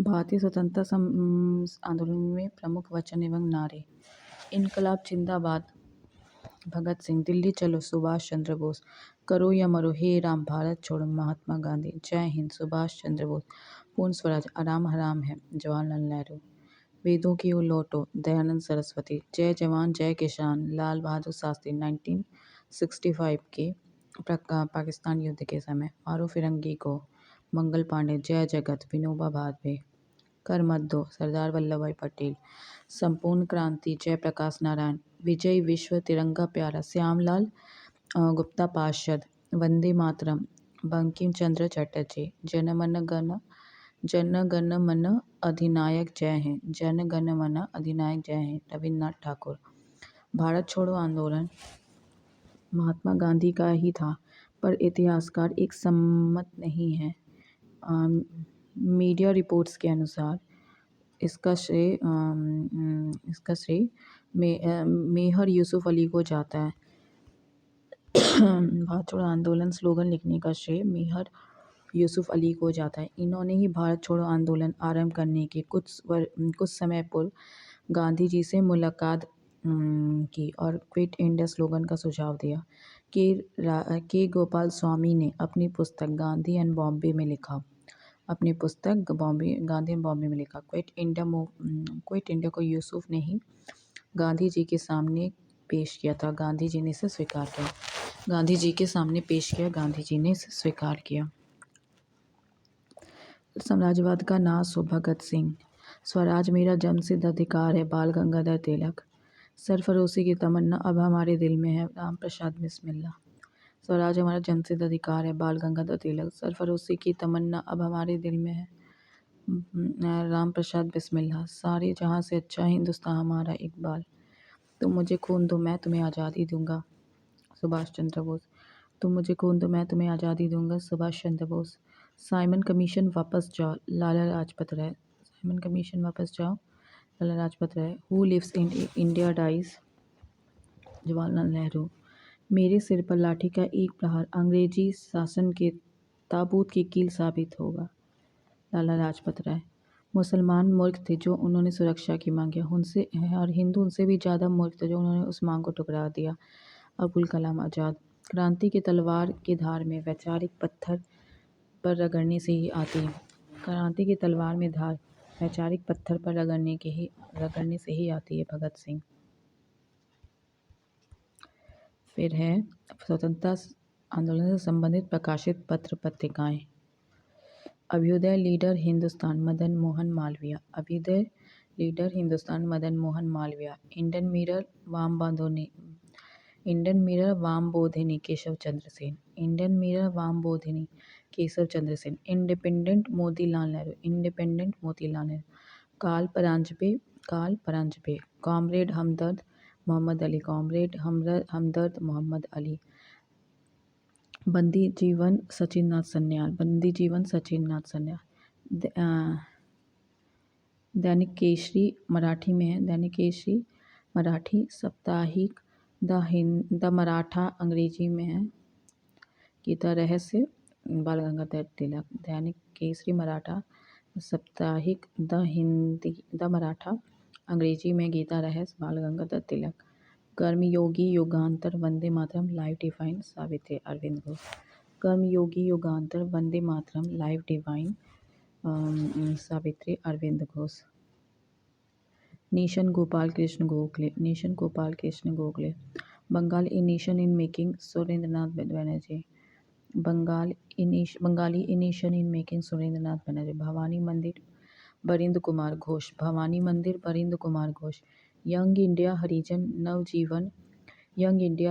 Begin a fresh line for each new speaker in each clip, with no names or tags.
भारतीय स्वतंत्रता आंदोलन में प्रमुख वचन एवं नारे। इनकलाब जिंदाबाद भगत सिंह, दिल्ली चलो सुभाष चंद्र बोस, करो या मरो हे राम भारत छोड़ो महात्मा गांधी, जय हिंद सुभाष चंद्र बोस, पूर्ण स्वराज आराम हराम है जवाहरलाल नेहरू, वेदों की ओर लौटो दयानंद सरस्वती, जय जवान जय किसान लाल बहादुर शास्त्री 1965 के पाकिस्तान युद्ध के समय, मारो फिरंगी को मंगल पांडे, जय जगत विनोबा भावे, कर मत दो सरदार वल्लभ भाई पटेल, संपूर्ण क्रांति जयप्रकाश नारायण, विजय विश्व तिरंगा प्यारा श्यामलाल गुप्ता पार्षद, वंदे मातरम बंकिम चंद्र चटर्जी, जन गण मन अधिनायक जय हैं, जन गण मन अधिनायक जय हैं रविन्द्रनाथ ठाकुर। भारत छोड़ो आंदोलन महात्मा गांधी का ही था, पर इतिहासकार एक सम्मत नहीं है। मीडिया रिपोर्ट्स के अनुसार इसका श्रेय मेहर यूसुफ अली को जाता है। भारत छोड़ो आंदोलन स्लोगन लिखने का श्रेय मेहर यूसुफ अली को जाता है। इन्होंने ही भारत छोड़ो आंदोलन आरंभ करने के कुछ समय पूर्व गांधी जी से मुलाकात की और क्विट इंडिया स्लोगन का सुझाव दिया। के गोपाल स्वामी ने अपनी पुस्तक गांधी एंड बॉम्बे में लिखा क्विट इंडिया को यूसुफ ने ही गांधी जी के सामने पेश किया था। गांधी जी ने इसे स्वीकार किया। गांधी जी ने इसे स्वीकार किया। साम्राज्यवाद का नाश हो भगत सिंह, स्वराज मेरा जन्मसिद्ध अधिकार है बाल गंगाधर तिलक, सरफरोशी की तमन्ना अब हमारे दिल में है राम प्रसाद बिस्मिल्ला, स्वराज हमारा जन्मसिद्ध अधिकार है बाल गंगाधर तिलक, सरफरोशी की तमन्ना अब हमारे दिल में है राम प्रसाद बिस्मिल्ला, सारे जहां से अच्छा हिंदुस्तान हमारा इकबाल, तुम मुझे खून दो मैं तुम्हें आज़ादी दूंगा सुभाष चंद्र बोस, तुम मुझे खून दो मैं तुम्हें आज़ादी दूंगा सुभाष चंद्र बोस, साइमन कमीशन वापस जाओ लाला लाजपत राय, साइमन कमीशन वापस जाओ Lala Lajpat Rai, who lives in India dies Jawaharlal Nehru, मेरे सिर पर लाठी का एक प्रहार अंग्रेजी शासन के ताबूत की कील साबित होगा लाला लाजपत राय, मुसलमान मूर्ख थे जो उन्होंने सुरक्षा की मांग किया उनसे और हिंदू उनसे भी ज़्यादा मूर्ख थे जो उन्होंने उस मांग को ठुकरा दिया। अबुल कलाम आज़ाद, क्रांति की तलवार की धार में वैचारिक पत्थर पर रगड़ने से ही आती है। क्रांति की तलवार में धार वैचारिक पत्थर पर रगड़ने से ही आती है भगत सिंह। फिर है स्वतंत्रता आंदोलन से संबंधित प्रकाशित पत्र पत्रिकाएं। Abhyudaya Leader Hindustan Madan Mohan Malaviya, Abhyudaya Leader Hindustan Madan Mohan Malaviya, Indian Mirror Vamabodhini Keshav Chandra Sen, Indian Mirror Vamabodhini Keshav Chandra Sen, Independent Motilal Nehru, Kal Paranjpe, Comrade Hamdard Mohammad Ali, Bandi Jeevan सचिननाथ Sanyal, दैनिक केसरी मराठी में है, दैनिक केसरी मराठी, साप्ताहिक द मराठा अंग्रेजी में है, गीता रहस्य बाल गंगाधर तिलक, दैनिक केसरी मराठा, साप्ताहिक द मराठा अंग्रेजी में Gita Rahasya Bal Gangadhar Tilak, Karmayogi Yugantar Vande Mataram Life Divine Savitri Aurobindo Ghosh, Karmayogi Yugantar Vande Mataram Life Divine Savitri Aurobindo Ghosh, Nation Gopal Krishna Gokhale, Bengal A Nation in Making Surendranath Banerjee, Bengali A Nation in Making Surendranath Banerjee, Bhawani Mandir Barindra Kumar Ghosh, Young India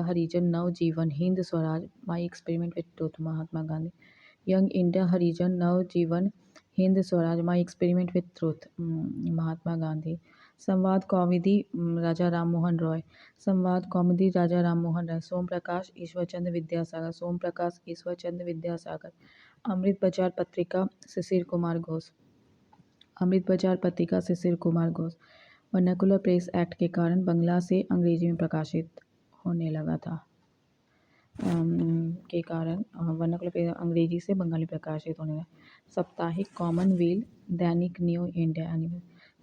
Harijan Navajivan Hind Swaraj My Experiment with Truth Mahatma Gandhi, Young India Harijan Navajivan Hind Swaraj My Experiment with Truth Mahatma Gandhi, Samvad Kaumudi Raja Ram Mohan Roy, Som Prakash Ishwarchandra Vidyasagar, Amrit Bazar Patrika Shishir Kumar Ghosh, Vernacular Press Act के कारण बंगला से अंग्रेजी में प्रकाशित होने लगा था। के कारण वर्नाकुलर अंग्रेजी से बंगाली प्रकाशित होने लगा। साप्ताहिक कॉमनवेल्थ, दैनिक न्यू इंडिया एनिमे,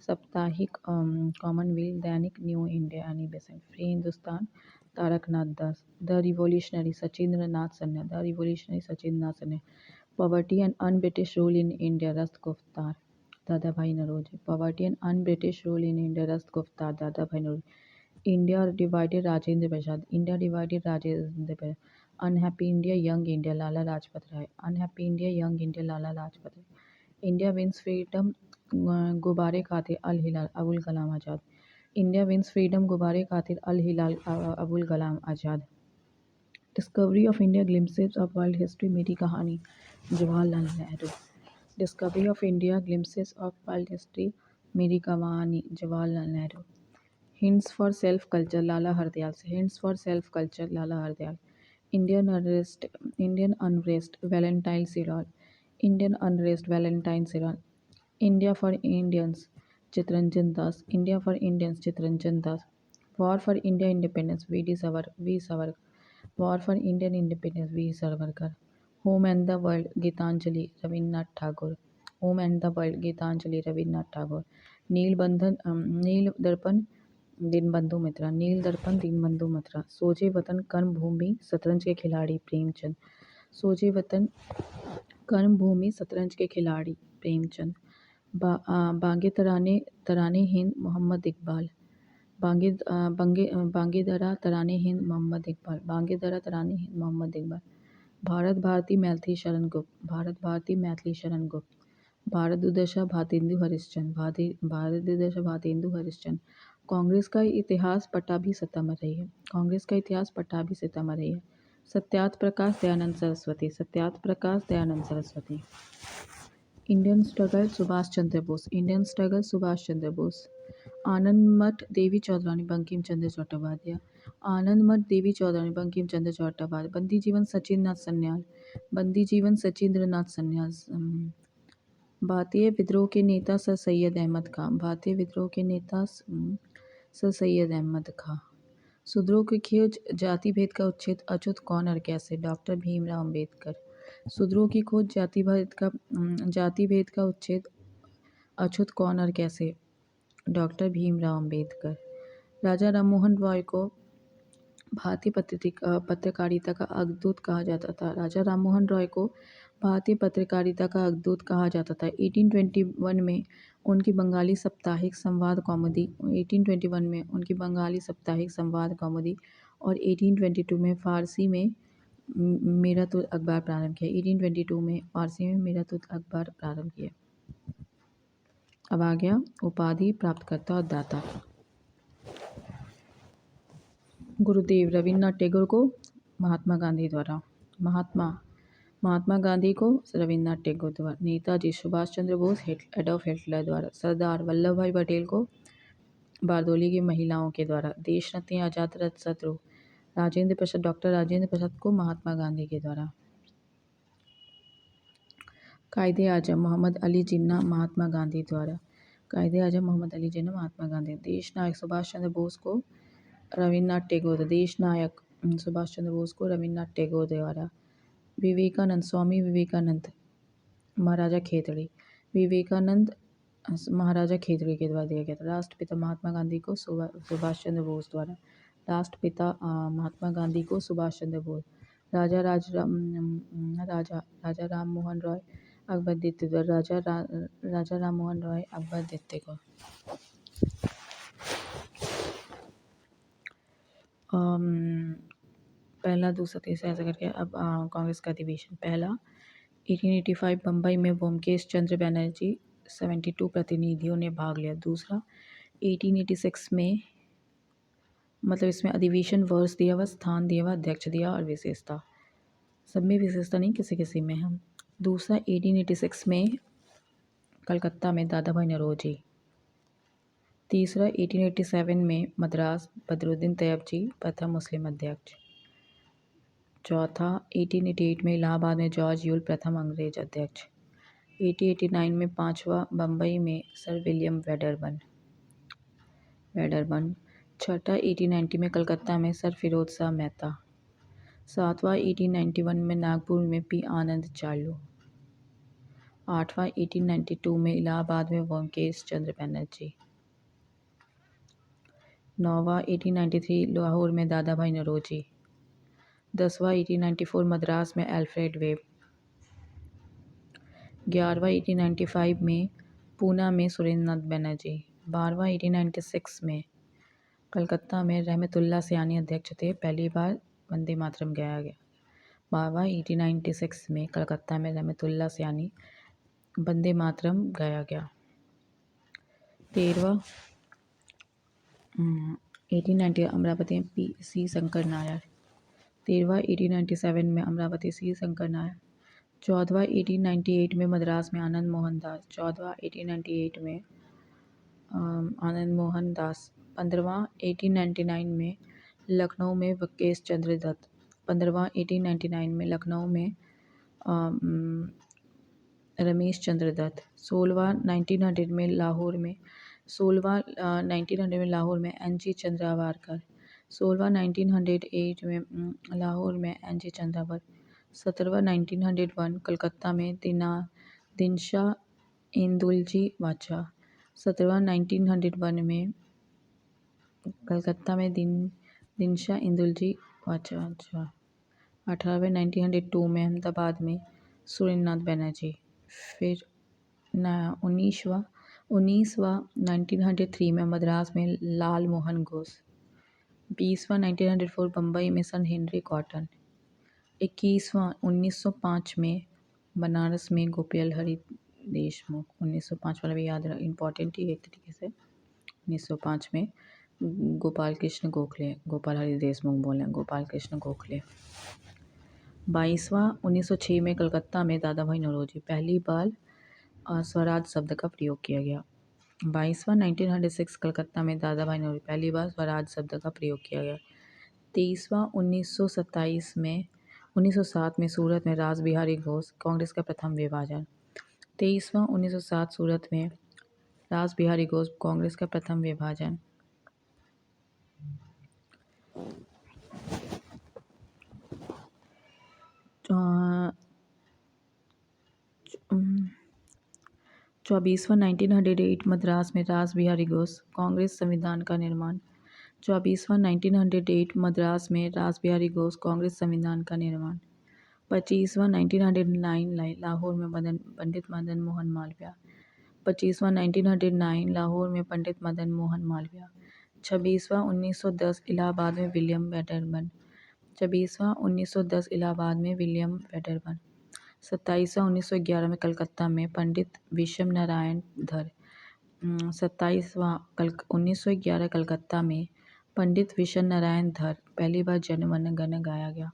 साप्ताहिक कॉमनवेल्थ, दैनिक न्यू इंडिया एनिमेशन, Free Hindustan, Taraknath Das, the Revolutionary, Sachindra Nath Sanyal, the Revolutionary Sachindra Nath Sanyal, Poverty and Un British Rule in India, Rast Goftar, Dadabhai Naoroji, Poverty and Un British Rule in India, Rast Goftar, Dadabhai Naoroji, India Divided, Rajendra Prasad, India Divided, Rajendra Prasad, Unhappy India, Young India, Lala Lajpat Rai, Unhappy India, Young India, Lala Lajpat Rai, India wins freedom, Ghubare Khatir Al Hilal, Abul Kalam Azad, India wins freedom, Ghubare Khatir Al Hilal, Abul Kalam Azad, discovery of India, glimpses of world history, Meri Kahani, Jawaharlal Nehru, discovery of India, glimpses of world history, Meri Kahani, Jawaharlal Nehru, hints for self culture, Lala Hardayal से, hints for self culture, Lala Hardayal, Indian unrest, Valentine Chirol, Indian unrest, Valentine Chirol, India for Indians, Chittaranjan Das, India for Indians, Chittaranjan Das, war for India independence, V Savarkar, war for Indian independence, V Savarkar, home and the world, Gitanjali, Rabindranath Thakur, home and the world, Gitanjali, Rabindranath Thakur, Nil Darpan, Dinabandhu मित्रा, नील दर्पण, दीनबंधु मित्रा, सोजे वतन, कर्मभूमि, शतरंज के खिलाड़ी, प्रेमचंद, सोजे वतन, कर्मभूमि, शतरंज के खिलाड़ी, प्रेमचंद, बांगे तराने, तराने हिंद, मोहम्मद इकबाल, बांगे दरा तराने हिंद, मोहम्मद इकबाल, बांगे दरा तराने हिंद, मोहम्मद इकबाल, भारत भारती, मैथिली शरण गुप्त, भारत भारती, मैथिली शरण गुप्त, भारत दुर्दशा, भारतेंदु हरिश्चंद्र, भारत दुर्दशा, भारतेंदु हरिश्चंद्र, कांग्रेस का इतिहास पट्टाभी सितम रही है, कांग्रेस का इतिहास पट्टाभी सितम रही है, Satyarth Prakash, Dayanand Saraswati, Satyarth Prakash, Dayanand Saraswati, Indian struggle, Subhash Chandra Bose, Indian struggle, Subhash Chandra Bose, आनंद मठ, देवी चौधरानी, बंकिम चंद्र चट्टोपाध्याय, आनंद मठ, देवी चौधरानी, बंकिम चंद्र चट्टोपाध्याय, बंदी जीवन, सचिंद्र नाथ सन्याल, बंदी जीवन, सचिंद्र नाथ सन्याल, भारतीय विद्रोह के नेता सर सैयद अहमद खां, भारतीय विद्रोह के नेता सर सैयद अहमद खां, शूद्रों की खोज, जाति भेद का उच्छेद, अछूत कौन और कैसे, डॉक्टर भीमराव अंबेडकर, शूद्रों की खोज, जाति भेद का उच्छेद, अछूत कौन और कैसे, डॉक्टर भीमराव अंबेडकर, राजा राममोहन रॉय को भारतीय पत्रकारिता का अग्रदूत कहा जाता था, राजा राममोहन रॉय को भारतीय पत्रकारिता का अग्रदूत कहा जाता था। 1821 में उनकी बंगाली साप्ताहिक संवाद कौमुदी, 1821 में उनकी बंगाली साप्ताहिक संवाद कौमुदी और 1822 में फारसी में मेरा तुझ अखबार प्रारंभ किया, 1822 में फारसी में मेरा तुझ अखबार प्रारंभ किया। अब आ गया उपाधि, प्राप्तकर्ता और दाता। गुरुदेव रविन्द्रनाथ टैगोर को महात्मा गांधी द्वारा, महात्मा गांधी को रविन्द्रनाथ टैगोर द्वारा, नेताजी सुभाष चंद्र बोस एडोल्फ हिटलर द्वारा, सरदार वल्लभ भाई पटेल को बारदोली की महिलाओं के द्वारा, देश रत्न आजाद रथ शत्रु राजेंद्र प्रसाद, डॉक्टर राजेंद्र प्रसाद को महात्मा गांधी के द्वारा, कायदे आजम मोहम्मद अली जिन्ना महात्मा गांधी द्वारा, कायदे आजम मोहम्मद अली जिन्ना महात्मा गांधी, देश नायक सुभाष चंद्र बोस को रविन्द्रनाथ टैगोर, देश नायक सुभाष चंद्र बोस को रविन्द्रनाथ टैगोर द्वारा, विवेकानंद, स्वामी विवेकानंद महाराजा खेतड़ी, विवेकानंद महाराजा खेतड़ी के द्वारा दिया गया था। राष्ट्रपिता महात्मा गांधी को सुभाष चंद्र बोस द्वारा, राष्ट्रपिता महात्मा गांधी को सुभाष चंद्र बोस, राजा राम मोहन रॉय अकबर द्वितीय द्वारा, राजा राम मोहन रॉय अकबर द्वितीय को। पहला दूसरा तीसरा ऐसा करके अब कांग्रेस का अधिवेशन। पहला 1885 बम्बई में ब्योमकेश चंद्र बनर्जी 72 प्रतिनिधियों ने भाग लिया। दूसरा 1886 में, मतलब इसमें अधिवेशन वर्ष दिया हुआ, स्थान दिया हुआ, अध्यक्ष दिया और विशेषता, सब में विशेषता नहीं, किसी किसी में हम। दूसरा 1886 में कलकत्ता में दादा भाई नौरोजी। तीसरा 1887 में मद्रास बदरुद्दीन तैयब जी प्रथम मुस्लिम अध्यक्ष। चौथा 1888 में इलाहाबाद में जॉर्ज यूल प्रथम अंग्रेज अध्यक्ष। 1889 में पांचवा बम्बई में सर विलियम वेडरबर्न। छठा 1890 में कलकत्ता में सर फिरोज शाह मेहता। 7वां 1891 में नागपुर में पी आनंद चालू। 8वां 1892 में इलाहाबाद में वोमकेश चंद्र बनर्जी। 9वां 1893 लाहौर में दादा भाई नौरोजी। 10वां 1894 मद्रास में अल्फ्रेड वेब। 11वां 1895 में पूना में सुरेंद्रनाथ बनर्जी। 12वां 1896 में कलकत्ता में रहमतुल्लाह सयानी अध्यक्ष थे, पहली बार वंदे मातरम गाया गया। 12वां 1896 में कलकत्ता में रहमतुल्लाह सयानी वंदे मातरम गाया गया। 13वां 1890 अमरावती में पी सी शंकर नायर। 13वां 1897 में अमरावती सी शंकर नायर। 14वां 1898 में मद्रास में आनंद मोहन दास। 14वां 1898 में आनंद मोहन दास। 15वां 1899 में लखनऊ में वकेश चंद्र दत्त। 15वां 1899 में लखनऊ में रमेश चंद्र दत्त। 16वां 1900 में लाहौर में 1900 चंद्रावारकर। 16वां 1908 में लाहौर में NG चंद्रावर। 17वां 1901 कलकत्ता में दिनशा इंदुलजी वाचा। 17वां 1901 में कलकत्ता में दिनशा इंदुलजी वाचा। अच्छा। 18वें 1902 में अहमदाबाद में सुरेंद्रनाथ बनर्जी। फिर 19वां 1903 में मद्रास में लाल मोहन घोष। 20वां 1904 बम्बई में सन हेनरी कॉटन। 21वां 1905 में बनारस में गोपाल हरि देशमुख। 1905 वाला भी याद रख, इम्पॉर्टेंट ही एक तरीके से। 1905 में गोपाल हरि देशमुख बोले, गोपाल कृष्ण गोखले। 22वां 1906 में कलकत्ता में दादा भाई नौरोजी, पहली बार स्वराज शब्द का प्रयोग किया गया। 22वां 1906 कलकत्ता में दादा भाई नौरोजी, पहली बार स्वराज शब्द का प्रयोग किया गया। 23वां 1907 में सूरत में रास बिहारी घोष, कांग्रेस का प्रथम विभाजन। 23वां 1907 सूरत में रास बिहारी घोष, कांग्रेस का प्रथम विभाजन। 24वां 1908 मद्रास में रास बिहारी घोष, कांग्रेस संविधान का निर्माण। 24वां 1908 मद्रास में रास बिहारी घोष, कांग्रेस संविधान का निर्माण। 25वां 1909 लाहौर में पंडित मदन मोहन मालवीय। 25वां 1909 लाहौर में पंडित मदन मोहन मालवीय। 26वां 1910 इलाहाबाद में विलियम वेडरबर्न। 26वां 1910 इलाहाबाद में विलियम वेडरबर्न। 27वां 1911 में कलकत्ता में पंडित विषम नारायण धर। 27वां 1911 कलकत्ता में पंडित विषम नारायण धर, पहली बार जनगण गण गाया गया।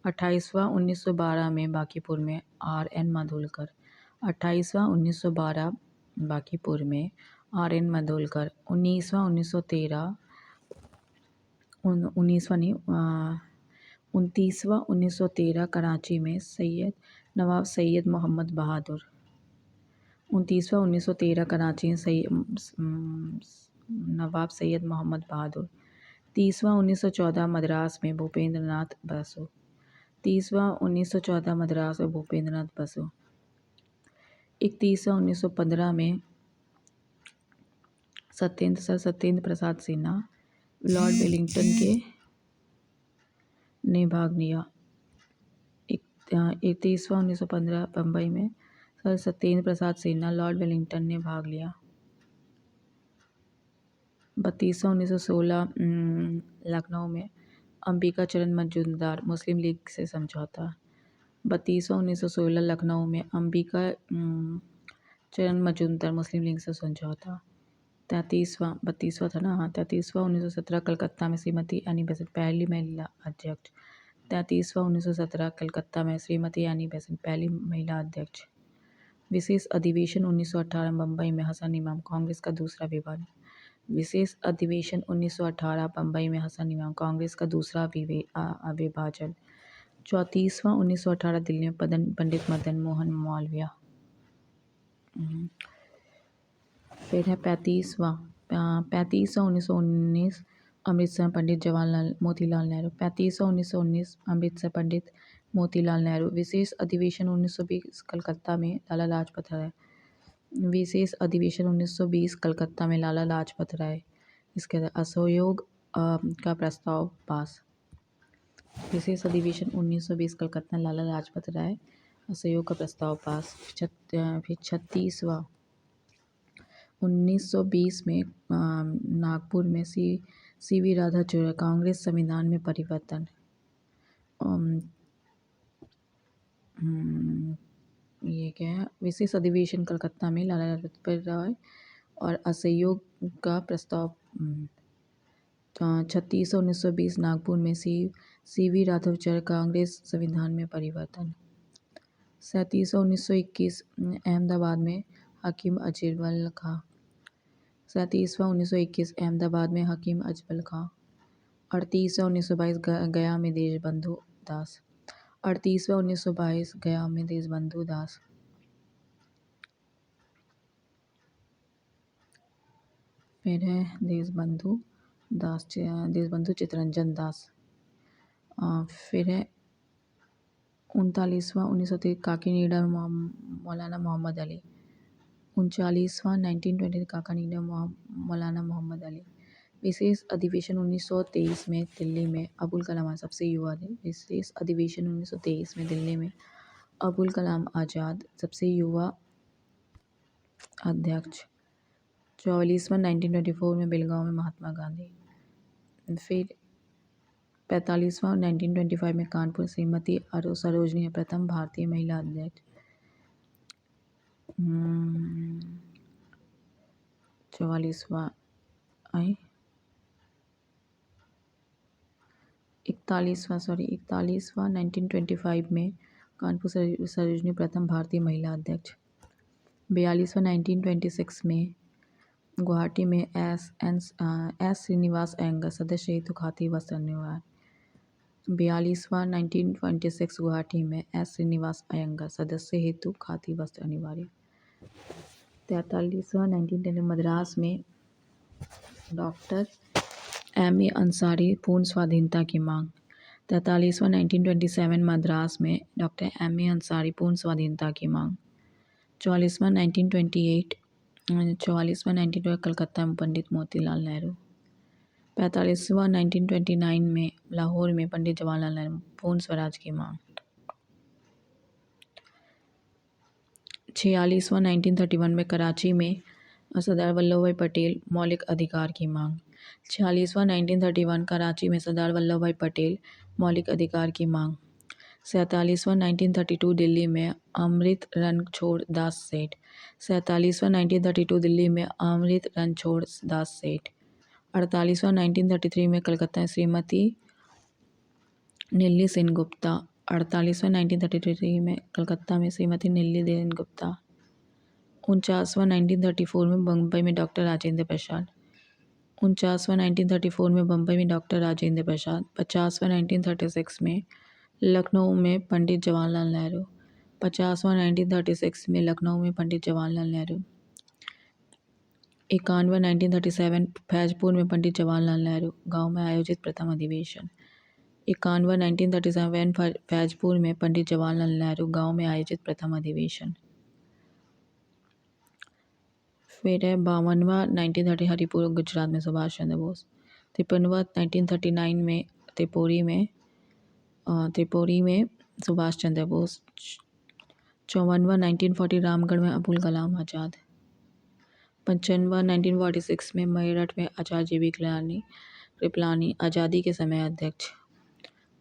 28वां 1912 में बांकीपुर में RN माधुलकर। 28वां 1912 बांकीपुर में RN माधुलकर। 19वां 1913 29वां 1913 कराची में नवाब सैयद मोहम्मद बहादुर। 29वां 1913 कराची में नवाब सैयद मोहम्मद बहादुर। 30वां 1914 मद्रास में भूपेंद्र नाथ बसु। 30वां 1914 मद्रास में भूपेंद्र नाथ बसु। 31वां 1915 में सत्येंद्र प्रसाद सिन्हा, लॉर्ड वेलिंगटन ने भाग लिया। 31वां 1915 बम्बई में sir Satyendra Prasad Sinha, Lord Wellington ने भाग लिया। 32वां 1916 लखनऊ में अंबिका चरण मजूमदार, मुस्लिम लीग से समझौता। 32वां 1916 लखनऊ में अंबिका चरण मजूमदार, मुस्लिम लीग से समझौता। 32वां था ना, हाँ। 33वां 1917 कलकत्ता में श्रीमती एनी बेसेंट, पहली महिला अध्यक्ष। 33वां 1917 कलकत्ता में श्रीमती एनी बेसेंट, पहली महिला अध्यक्ष। विशेष अधिवेशन 1918 बम्बई में हसन इमाम, कांग्रेस का दूसरा विभाजन। विशेष अधिवेशन 1918 बम्बई में हसन इमाम, कांग्रेस का दूसरा विभाजन। 34वां 1918 दिल्ली में पंडित मदन मोहन मालवीय। फिर है 35वां 1919 अमृतसर पंडित जवाहरलाल मोतीलाल नेहरू। 3519 अमृतसर पंडित मोतीलाल नेहरू। विशेष अधिवेशन 1920 कलकत्ता में लाला लाजपत राय। विशेष अधिवेशन 1920 कलकत्ता में लाला लाजपत राय। इसके बाद असहयोग का प्रस्ताव पास। विशेष अधिवेशन 1920 कलकत्ता में लाला लाजपत राय, असहयोग का प्रस्ताव पास। फिर 36वां 1920 में नागपुर में सी.वी. राधाचूर्य। कांग्रेस संविधान में परिवर्तन। ये क्या है? विशेष अधिवेशन कलकत्ता में लाला लाजपत राय और असहयोग का प्रस्ताव। 36 1920 नागपुर में सी.वी. राधाचूर्य। कांग्रेस संविधान में परिवर्तन। 37 1921 अहमदाबाद में हकीम अजबल खां। 37वां 1921 अहमदाबाद में हकीम अजबल खां। 38वां 1922 गया में देशबंधु दास। 38वां 1922 गया में देशबंधु दास। फिर है देशबंधु दास, देशबंधु चित्तरंजन दास। फिर है 39वां 1930 काकीनीडा मौलाना मोहम्मद अली। 39वां 1920 काकीनीडा मौलाना मोहम्मद अली। विशेष अधिवेशन 1923 में दिल्ली में अबुल कलाम आज़ाद। सबसे युवा थे। विशेष अधिवेशन 1923 में दिल्ली में अबुल कलाम आज़ाद, सबसे युवा अध्यक्ष। 44वां 1924 में बेलगांव में महात्मा गांधी। फिर 45वां 1925 में कानपुर श्रीमती सरोजनी प्रथम भारतीय महिला अध्यक्ष। 41वां 41वां 1925 में कानपुर सरोजनी प्रथम भारतीय महिला अध्यक्ष। 42वां 1926 में गुवाहाटी में एस श्रीनिवास अयंगर, सदस्य हेतु खादी वस्त्र अनिवार्य। 42वां 1926 गुवाहाटी में एस श्रीनिवास अयंगर, सदस्य हेतु खादी वस्त्र अनिवार्य। 43वां 1910 मद्रास में डॉक्टर M.A. अंसारी, पूर्ण स्वाधीनता की मांग। 43वां 1927 मद्रास में डॉक्टर M.A. अंसारी, पूर्ण स्वाधीनता की मांग। 44वां 1928 कलकत्ता में पंडित मोतीलाल नेहरू। 45वां 1929 में लाहौर में पंडित जवाहरलाल नेहरू, पूर्ण स्वराज की मांग। 46वां 1931 में कराची में सरदार वल्लभ भाई पटेल, मौलिक अधिकार की मांग। 46वां 1931 कराची में सरदार वल्लभ भाई पटेल, मौलिक अधिकार की मांग। 47वां 1932 दिल्ली में अमृत रणछोड़ दास सेठ। 47वां 1932 दिल्ली में अमृत रणछोड़ दास सेठ। 48वां 1933 में कलकत्ता श्रीमती नीली सेन गुप्ता। 48वां 1933 में कलकत्ता में श्रीमती नीली सेन गुप्ता। 49वां 1934 में बम्बई में डॉक्टर राजेंद्र प्रसाद। 49वां 1934 में बम्बई में डॉक्टर राजेंद्र प्रसाद। 50वां 1936 में लखनऊ में पंडित जवाहरलाल नेहरू। 50वां 1936 में लखनऊ में पंडित जवाहरलाल नेहरू। 51वां 1937 फैजपुर में पंडित जवाहरलाल नेहरू गांव में आयोजित प्रथम अधिवेशन। 51वां 1937 फैजपुर में पंडित जवाहरलाल नेहरू गांव में आयोजित प्रथम अधिवेशन। फिर है 52वां 1930 हरिपुर गुजरात में सुभाष चंद्र बोस। 53वां 1939 में त्रिपुरी में सुभाष चंद्र बोस। 54वां 1940 रामगढ़ में अबुल कलाम आज़ाद। 55वां 1946 में मेरठ में आचार्य JB कृपलानी, आज़ादी के समय अध्यक्ष।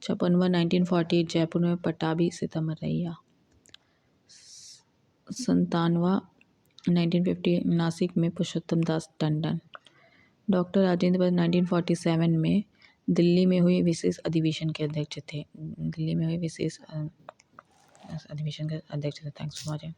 56वां 1948 जयपुर में पट्टाभी सितमरैया। 57वां 1950 नासिक में पुरुषोत्तम दास टंडन। डॉक्टर राजेंद्र प्रसाद 1947 में दिल्ली में हुए विशेष अधिवेशन के अध्यक्ष थे। दिल्ली में हुए विशेष अधिवेशन के अध्यक्ष थे। Thanks for watching.